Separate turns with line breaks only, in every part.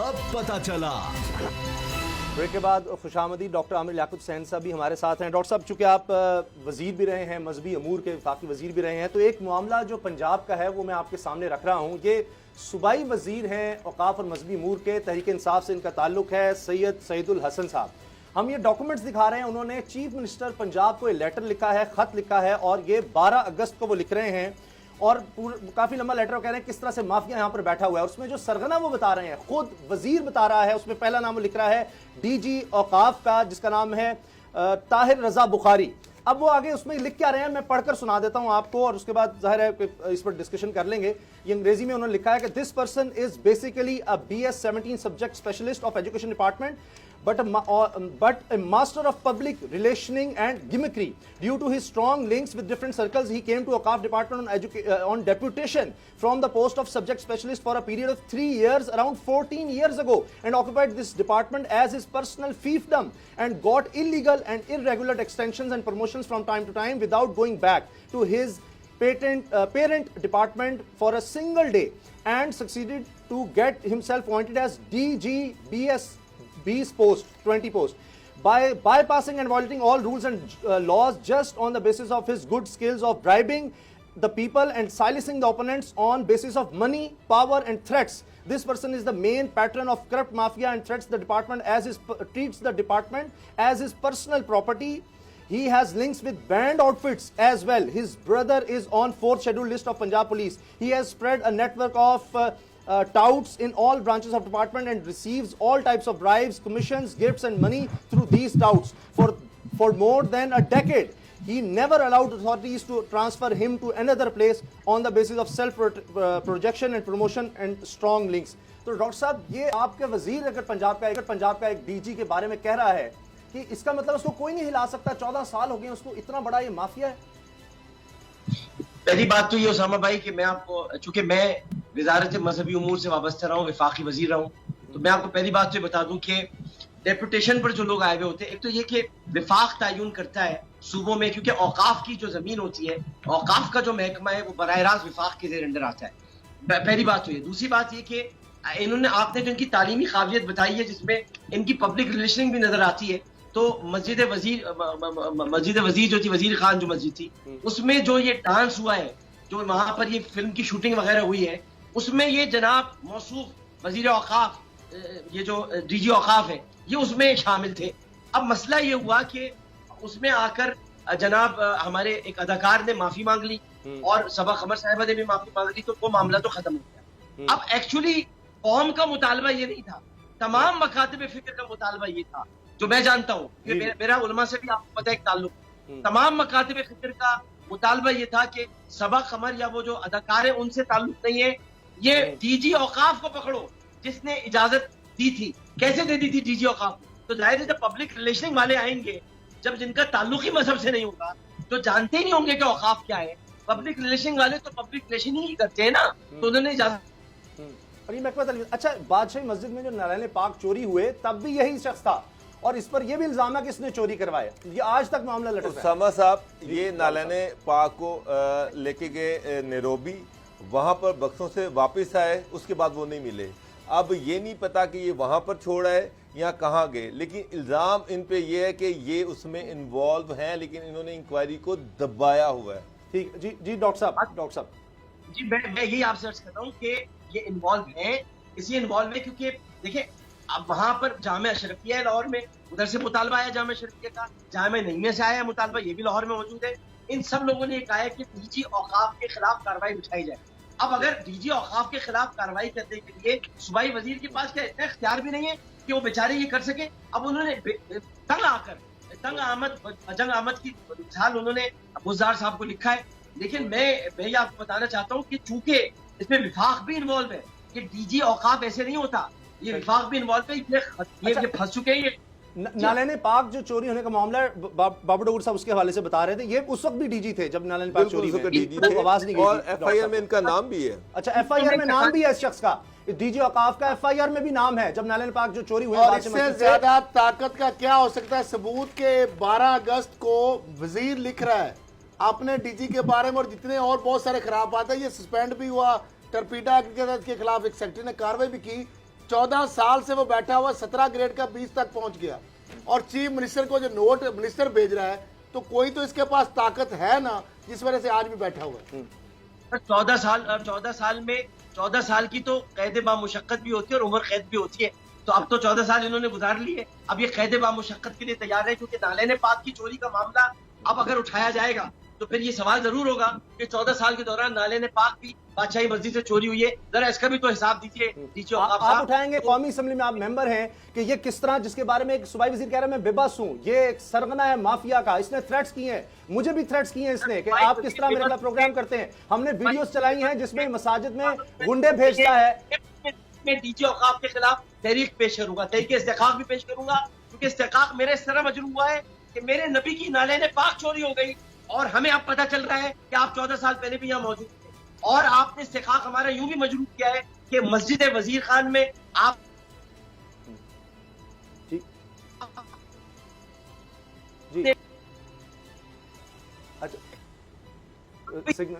अब पता चला।
ब्रेक के बाद खुशामदी डॉक्टर आमिर लियाकत हुसैन साहब भी हमारे साथ हैं। डॉक्टर साहब, चूंकि आप वजीर भी रहे हैं, मजहबी अमूर के वफाकी वजीर भी रहे हैं, तो एक मामला जो पंजाब का है वो मैं आपके सामने रख रहा हूँ। ये सूबाई वजीर हैं औकाफ और मजहबी अमूर के, तहरीक इंसाफ से इनका ताल्लुक है, सैयद सईदुल हसन साहब। हम ये डॉक्यूमेंट्स दिखा रहे हैं, उन्होंने चीफ मिनिस्टर पंजाब को ये लेटर लिखा है, खत लिखा है, और ये 12 अगस्त को वो लिख रहे हैं और काफी लंबा लेटर कह रहे हैं किस तरह से माफिया यहां पर बैठा हुआ है। उसमें जो सरगना वो बता रहे हैं, खुद वजीर बता रहा है। उसमें पहला नाम वो लिख रहा है डीजी औकाफ का, जिसका नाम है ताहिर रजा बुखारी। अब वो आगे उसमें लिख क्या रहे हैं, मैं पढ़कर सुना देता हूं आपको, और उसके बाद जाहिर है इस पर डिस्कशन कर लेंगे। ये अंग्रेजी में उन्होंने लिखा है कि this person is basically a BS 17 subject specialist of education department but a master of public relationing and gimmickry. Due to his strong links with different circles, he came to Awqaf department on deputation from the post of subject specialist for a period of 3 years, around 14 years ago, and occupied this department as his personal fiefdom, and got illegal and irregular extensions and promotions from time to time without going back to his parent department for a single day, and succeeded to get himself appointed as DGBS 20 post, 20 post, by bypassing and violating all rules and laws just on the basis of his good skills of bribing the people and silencing the opponents on basis of money, power and threats. This person is the main patron of corrupt mafia and treats the department as his personal property. He has links with banned outfits as well. His brother is on 4th scheduled list of Punjab police. He has spread a network of touts in all branches of department and receives all types of bribes, commissions, gifts and money through these touts for more than a decade. He never allowed authorities to transfer him to another place on the basis of self projection and promotion and strong links. तो doctor साहब, ये आपके वजीर अगर पंजाब का एक DG के बारे में कह रहा है कि इसका मतलब उसको कोई नहीं हिला सकता, 14 साल हो गए उसको, इतना बड़ा ये माफिया है।
पहली बात तो ये उसामा भाई कि मैं आपको, चूंकि मैं वजारत मजहबी उमूर से वाबस्ता रहा हूँ, वफाकी वजीर रहा हूँ, तो मैं आपको पहली बात तो बता दूं कि डेपुटेशन पर जो लोग आए हुए होते हैं, एक तो ये कि विफाक तयन करता है सूबों में, क्योंकि औकाफ की जो जमीन होती है, औकाफ का जो महकमा है वो बराह रास्त विफाक के अंडर आता है। पहली बात तो ये। दूसरी बात ये कि इन्होंने, आपने जो इनकी तालीमी काबिलियत बताई है, जिसमें इनकी पब्लिक रिलेशनिंग भी नजर आती है, तो मस्जिद वजीर जो थी, वजीर खान जो मस्जिद थी, उसमें जो ये डांस हुआ है, जो वहां पर ये फिल्म की शूटिंग वगैरह हुई है, उसमें ये जनाब मौसूफ वजीर औकाफ, ये जो डीजी औकाफ है, ये उसमें शामिल थे। अब मसला ये हुआ कि उसमें आकर जनाब हमारे एक अदाकार ने माफी मांग ली और सबा खबर साहिबा ने भी माफी मांग ली, तो वो मामला तो खत्म हो गया। अब एक्चुअली कौम का मुतालबा ये नहीं था, तमाम मकातिब फिक्र का मुतालबा ये था, जो मैं जानता हूँ, मेरा उलमा से भी आपको पता है एक ताल्लुक, तमाम मकातिब फिक्र का मुतालबा ये था कि सबा खबर या वो जो अदाकार है उनसे ताल्लुक नहीं है, ये डीजी औकाफ को पकड़ो जिसने इजाजत दी थी। कैसे दे दी थी डीजी औकाफ? तो जाहिर है जब पब्लिक रिलेशनिंग वाले आएंगे, जब जिनका ताल्लुक ही मजहब से नहीं होगा, तो जानते ही नहीं होंगे कि औकाफ क्या है। पब्लिक रिलेशनिंग वाले तो पब्लिक रिलेशन ही करते हैं ना, तो उन्होंने इजाजत।
अच्छा, बादशाही मस्जिद में जो नारायण पाक चोरी हुए तब भी यही शख्स था, और इस पर यह भी इल्जाम है कि इसने चोरी करवाया। ये आज तक मामला लटका है।
उसामा साहब, ये नारायण पाक को लेके गए नैरोबी, वहां पर बक्सों से वापस आए, उसके बाद वो नहीं मिले। अब ये नहीं पता कि ये वहां पर छोड़ा है या कहाँ गए, लेकिन इल्जाम इन पे ये है कि ये उसमें इन्वॉल्व हैं, लेकिन इन्होंने इंक्वायरी को दबाया हुआ है।
ठीक जी डॉक्टर साहब
जी, मैं यही आपसे अर्ज करता हूँ कि ये इन्वॉल्व है, इसलिए इन्वॉल्व है क्योंकि देखिए अब वहां पर जामिया अशरफिया है लाहौर में, उधर से मुतालबा आया जामिया अशरफिया का, जामिया नईमिया से आया मुतालबा, ये भी लाहौर में मौजूद है। इन सब लोगों ने कहा है कि डीजी औकाफ के खिलाफ कार्रवाई उठाई जाए। अब अगर डीजी औकाफ के खिलाफ कार्रवाई करने के लिए सूबाई वजीर के पास क्या इतना इख्तियार भी नहीं है कि वो बेचारे ये कर सके। अब उन्होंने जंग आमद की मिसाल उन्होंने गुजार साहब को लिखा है, लेकिन मैं ये आपको बताना चाहता हूँ कि चूंकि इसमें विफाक भी इन्वॉल्व है, कि डीजी औकाफ ऐसे नहीं होता, ये विफाक भी इन्वॉल्व है, ये फंस चुके हैं। ये
नारायण पाक जो चोरी होने का मामला है, बाबू डोगर साहब उसके हवाले से बता रहे थे, ये उस वक्त भी डीजी थे जब नारायण पाक चोरी हुई, आवाज नहीं गई,
और एफआईआर में इनका नाम भी है।
अच्छा, एफआईआर में नाम भी है इस शख्स का, डीजी औकाफ का एफआईआर में भी नाम है जब नारायण पाक जो चोरी हुई।
और इससे ज्यादा ताकत का क्या हो सकता है सबूत के 12 अगस्त को वजीर लिख रहा है अपने डीजी के बारे में, और जितने और बहुत सारे खराब बात है, ये सस्पेंड भी हुआ, टर्पीडा के खिलाफ एक सेक्रेटरी ने कार्रवाई भी की, 14 साल से वो बैठा हुआ 17 ग्रेड का 20 तक पहुंच गया और चीफ मिनिस्टर को जो नोट मिनिस्टर भेज रहा है, तो कोई तो इसके पास ताकत है ना जिस वजह से आज भी बैठा हुआ है।
14 साल की तो कैद बामुशक्कत भी होती है और उम्र कैद भी होती है। तो अब तो 14 साल इन्होंने गुजार लिए, अब ये कैद बामुशक्कत के लिए तैयार है, क्योंकि नाले पाक की चोरी का मामला अब अगर उठाया जाएगा तो फिर ये सवाल जरूर होगा कि 14 साल के दौरान नाले पाक भी बादशाही मस्जिद से चोरी हुई है, जरा इसका भी तो हिसाब दीजिए।
आप उठाएंगे, कौमी असेंबली में आप मेंबर हैं, कि ये किस तरह, जिसके बारे में एक सूबाई वजीर कह रहा है मैं बेबस हूं, ये एक सरगना है माफिया का, इसने थ्रेट्स किए हैं, मुझे भी थ्रेट्स किए हैं इसने कि आप किस तरह मेरे खिलाफ प्रोग्राम करते हैं। हमने वीडियोस चलाई हैं जिसमें मसाजिद में गुंडे भेजता है।
मैं डीजी औकाफ के खिलाफ तहरीक पेश करूंगा, तहरीक इस्तेकाक भी पेश करूंगा, क्योंकि इस्तेकाक मेरे इस तरह मजरूम हुआ है कि मेरे नबी की नाले पाक चोरी हो गई और हमें अब पता चल रहा है कि आप 14 साल पहले भी यहाँ मौजूद थे, और आपने इस्तेकाक हमारा यूं भी मजरूम किया है कि मस्जिद वजीर खान में आप
जी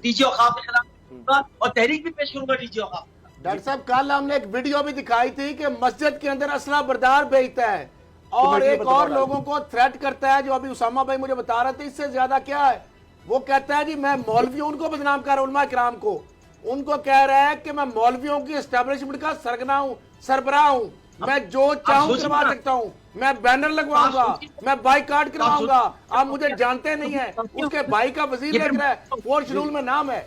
डीजी औकाफ के खिलाफ और तहरीक भी पेश करूंगा डीजी औकाफ।
डॉक्टर साहब, कल हमने एक वीडियो भी दिखाई थी कि मस्जिद के अंदर असला बरदार भेजता है और एक और लोगों को थ्रेट करता है, जो अभी उसामा भाई मुझे बता रहे थे। इससे ज्यादा क्या है, वो कहता है जी मैं मौलवियों, उनको बदनाम कर रहा हूं, उलमा किराम को, उनको कह रहा है कि मैं मौलवियों की एस्टेब्लिशमेंट का सरगना हूं, सरबराह हूं, मैं जो चाहूं करवा सकता हूं, मैं बैनर लगवाऊंगा, मैं बाइकाट करवाऊंगा, आप मुझे जानते नहीं है। उसके भाई का वजीर लिख रहा है, 4 शेड्यूल में नाम है।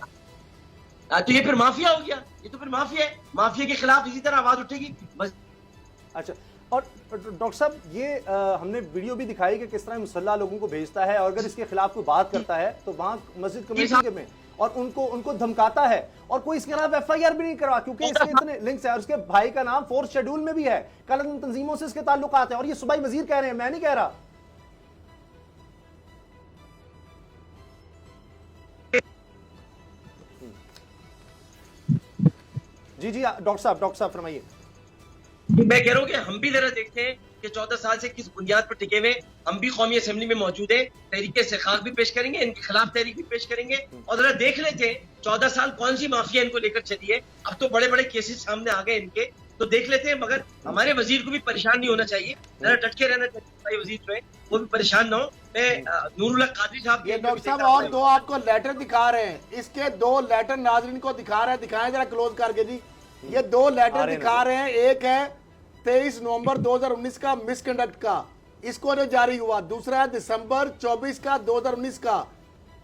तो ये फिर माफिया हो गया, ये तो फिर माफिया है, माफिया के खिलाफ इसी तरह आवाज उठेगी बस।
अच्छा, और डॉक्टर साहब ये हमने वीडियो भी दिखाई कि किस तरह मुसल्ला लोगों को भेजता है और अगर इसके खिलाफ कोई बात करता है तो वहां मस्जिद कमेटी में और उनको धमकाता है और कोई इसके खिलाफ FIR भी नहीं करवा, क्योंकि इसके इतने लिंक्स है और उसके भाई का नाम 4th शेड्यूल में भी है, कल इन तंजीमों से इसके ताल्लुकात हैं और ये सूबाई वजीर कह रहे हैं, मैं नहीं कह रहा। जी डॉक्टर साहब फरमाइए।
मैं कह रहा हूँ कि हम भी जरा देखते हैं कि 14 साल से किस बुनियाद पर टिके हुए हम भी कौमी असेंबली में मौजूद है, तहरीक इस्तेकाक भी पेश करेंगे, इनके खिलाफ तहरीक भी पेश करेंगे और जरा देख लेते हैं 14 साल कौन सी माफिया इनको लेकर चली है। अब तो बड़े बड़े केसेस सामने आ गए इनके, तो देख लेते हैं, मगर हमारे वजीर को भी परेशान नहीं होना चाहिए, जरा डट के रहना चाहिए वजीर जो है, वो भी परेशान ना हो। नूरुल्लाह कादरी साहब,
ये डॉक्टर साहब और 2 आपको लेटर दिखा रहे हैं, इसके 2 लेटर नाजरीन को दिखा रहे हैं, दिखाएं जरा क्लोज करके जी। ये 2 लेटर दिखा रहे हैं, एक है 23 नवंबर 2019 का मिसकंडक्ट का, इसको जो जारी हुआ, दूसरा है दिसंबर 24 का 2019 का।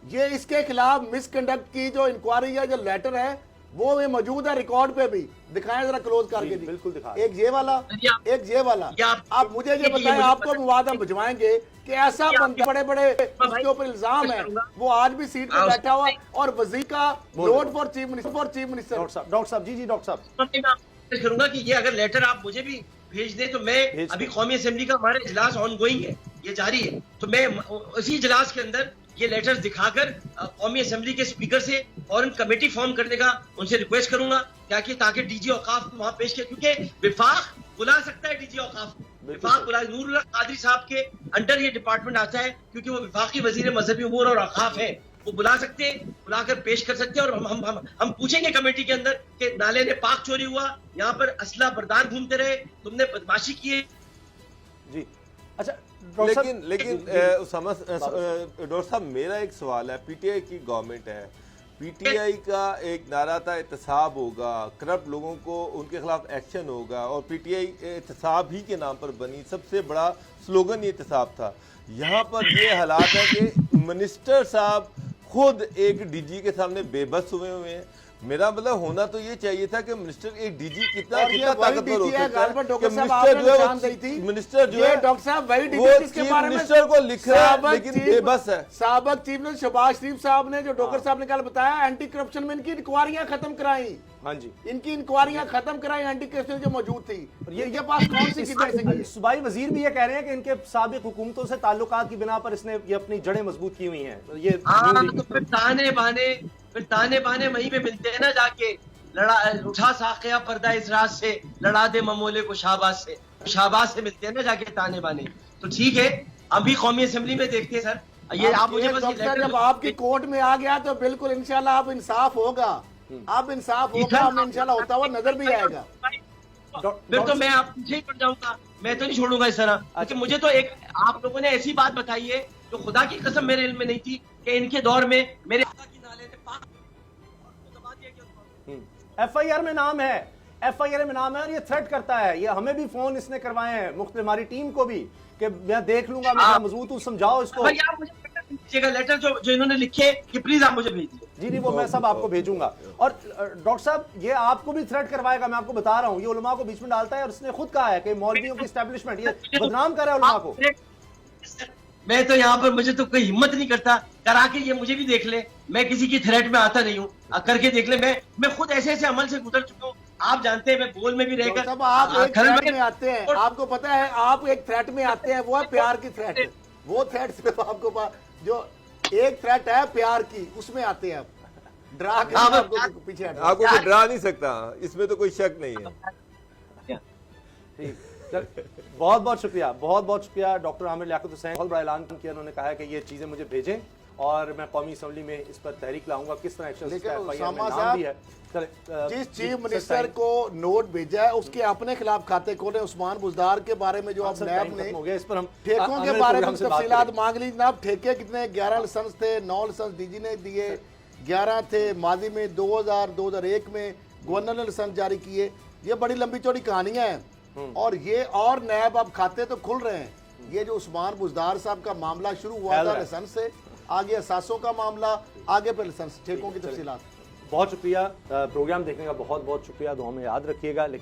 ये इसके खिलाफ मिसकंडक्ट की जो इंक्वायरी है, जो लेटर है, वो ये मौजूद है रिकॉर्ड पे भी, दिखाएं जरा क्लोज करके जी।
बिल्कुल दिखा,
एक ये वाला, एक ये वाला। आप मुझे ये बताएं, आपको विवाद हम भिजवाएंगे कि ऐसा बंदा बड़े बड़े उसके ऊपर इल्जाम है, वो आज भी सीट पे बैठा हुआ और वजीर का note for chief minister.
Doctor साहब जी डॉक्टर साहब
करूंगा कि ये अगर लेटर आप मुझे भी भेज दें तो मैं अभी कौमी असेंबली का हमारा इजलास ऑन गोइंग है, ये जारी है, तो मैं उसी इजलास के अंदर ये लेटर्स दिखाकर कौमी असेंबली के स्पीकर से फौरन कमेटी फॉर्म करने का उनसे रिक्वेस्ट करूंगा, ताकि डीजी औकाफ को वहां पेश किया, क्योंकि विफाक बुला सकता है डीजी औकाफ को, विफाक बुला, नूरुल्लाह कादरी साहब के अंडर ये डिपार्टमेंट आता है, क्योंकि वो विफाकी वजीर मजहबी उमूर और औकाफ है, वो बुला सकते हैं, बुलाकर पेश कर सकते हैं और हम पूछेंगे कमेटी के अंदर कि नाले ने पाक चोरी हुआ, यहाँ पर असला बरदार घूमते रहे, तुमने बदमाशी की है
जी। अच्छा
लेकिन डॉक्टर साहब मेरा एक सवाल है, PTI की गवर्नमेंट है, PTI का एक नारा था एहतसाब होगा, करप्ट लोगों को उनके खिलाफ एक्शन होगा और PTI एहतसाब ही के नाम पर बनी, सबसे बड़ा स्लोगन ये एहतसाब था। यहाँ पर ये हालात है कि मिनिस्टर साहब खुद एक DG के सामने बेबस हुए हैं। मेरा मतलब होना तो ये चाहिए था कि मिनिस्टर एक DG कितना ताकतवर होता है, मिनिस्टर जो है
डॉक्टर साहब वही
मिनिस्टर को लिख रहा है लेकिन बेबस है।
साबिक चीफ मिनिस्टर शहबाज शरीफ साहब ने, जो डॉक्टर साहब ने कल बताया, एंटी करप्शन में इनकी इंक्वायरियां खत्म कराई।
हाँ जी,
इनकी इंक्वायरियां खत्म कराई, एंटी करप्शन जो मौजूद थी। ये पास कौन सी किताब?
सूबाई वजीर भी ये कह रहे हैं कि इनके साबिक हुकूमतों से ताल्लुकात की बिना पर इसने ये अपनी जड़ें मजबूत की हुई हैं। ये
तो फिर ताने बाने वहीं पे मिलते हैं ना, जाके उठा साकिया पर्दा इस रात से, लड़ा दे ममोले को शाहबाज से मिलते हैं ना जाके ताने बाने। तो ठीक है, अभी कौमी असेंबली में देखते हैं सर, ये आप मुझे बस
जब आपकी कोर्ट में आ गया तो बिल्कुल इंशाल्लाह आप इंसाफ होगा, आप इंसाफ होगा, हमें इंशाल्लाह होता हुआ नजर भी आएगा।
फिर तो मैं आप पीछे ही पड़ जाऊंगा, मैं तो नहीं छोड़ूंगा इस तरह, क्योंकि मुझे तो एक आप लोगों ने ऐसी बात बताई है जो खुदा की कसम मेरे इल्म में नहीं थी कि इनके दौर में मेरे आका की नाले ने पाक को दबा दिया गया।
FIR में नाम है, FIR में नाम है, और ये थ्रेट करता है। ये हमें भी फोन इसने करवाए हैं, मुख्तलिफ हमारी टीम को भी, कि मैं देख लूंगा, मैं मजबूत हूँ, समझाओ इसको।
भाई आप मुझे लेटर जो इन्होंने लिखे कि प्लीज आप मुझे भेज दीजिए।
जी नहीं, वो मैं सब आपको भेजूंगा। और डॉक्टर साहब, ये आपको भी थ्रेट करवाएगा, मैं आपको बता रहा हूँ। ये उलमा को बीच में डालता है, और इसने खुद कहा है कि मौलवियों की एस्टेब्लिशमेंट ये बदनाम कर रहा है उलमा को।
मैं तो यहाँ पर, मुझे तो कोई हिम्मत नहीं करता, करा के ये मुझे भी देख ले, मैं किसी की थ्रेट में आता नहीं हूँ, करके देख ले। मैं खुद ऐसे ऐसे अमल से गुजर चुका हूँ, आप जानते हैं, मैं बोल में भी रहकर।
तब आप एक थ्रेट में आते हैं, आपको पता है आप एक थ्रेट में आते हैं, वो है प्यार की थ्रेट। वो थ्रेट सिर्फ आपको जो एक थ्रेट है प्यार की, उसमें आते हैं आप, डरा के आपको पीछे हटो।
आपको कोई डरा नहीं सकता, इसमें तो कोई शक नहीं है।
ठीक, बहुत बहुत शुक्रिया, बहुत बहुत शुक्रिया डॉक्टर आमिर लियाकत हुसैन। बहुत बड़ा ऐलान किया, उन्होंने कहा है कि ये चीजें मुझे भेजें और मैं कौमी असम्बली में इस पर तहरीक लाऊंगा। किस तरह एक्शन
जिस चीफ मिनिस्टर को नोट भेजा है उसके अपने खिलाफ खाते खोले। उस्मान बुजदार के बारे में जो अब नैब ने
हो गया, इस पर हम
ठेकों के बारे में तफसीलात मांग ली। जनाब ठेके कितने, 11 लाइसेंस थे, 9 लाइसेंस डीजी ने दिए, 11 थे माजी में, 2001 में गवर्नर ने लाइसेंस जारी किए। ये बड़ी लंबी चौड़ी कहानियां हैं, और ये और नैब अब खाते तो खुल रहे हैं। ये जो उस्मान बुजदार साहब का मामला शुरू हुआ था लाइसेंस से, आगे असासों का मामला, आगे पे लाइसेंस ठेकों की तफसीलात।
बहुत शुक्रिया, प्रोग्राम देखने का बहुत बहुत शुक्रिया, दुआ में याद रखिएगा।